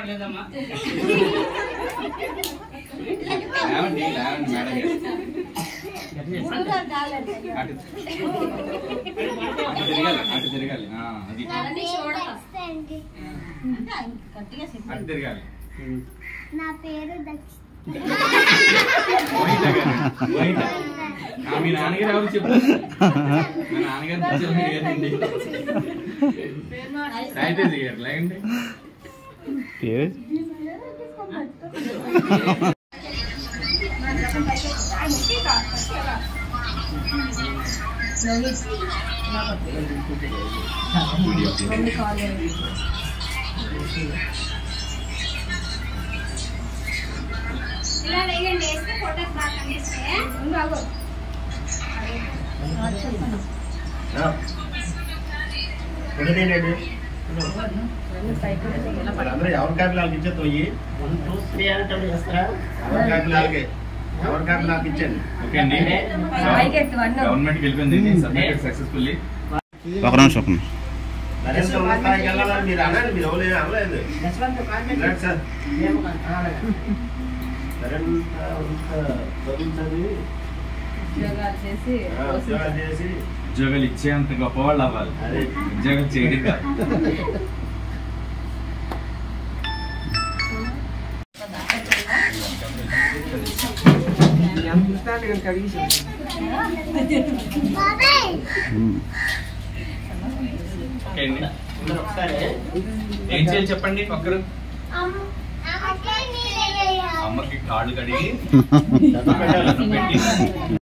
పర్లేదమ్మా. అటు తిరగాలి అటు తిరగాలి. నా పేరు మీ నాన్నగారు ఎవరు చెప్పు. మా నాన్నగారు కదండి. సాయితేజ్ గారు లేకండి. ఇలా వేయండి, వేస్తే ఫోటోస్ బాగా కనిపిస్తాయి. అందరూ ఎవరి కాపీలాకి ఇచ్చేది పోయి 1 2 3 అంటే చేస్తారా? ఎవరి కాపీలాకి ఇచ్చేయండి. ఓకే అండి, గవర్నమెంట్ వెళ్ళిపోయింది సక్సెస్ఫుల్లీ. ఒక నిమిషం నరేంద్ర మోడీ స్థాయికి వెళ్ళాలని మీరు అనండి. మీరు ఎవరు అనలేదు సార్. ఉద్యోగాలు చేసి ఉద్యోగాలు ఇచ్చేంత గొప్పవాళ్ళు అవ్వాలి. ఉద్యోగాలు చేయడం కాదు. ఏం చేయాలి చెప్పండి ఒక్కరు. అమ్మకి కాళ్ళు కడిగి పెట్టి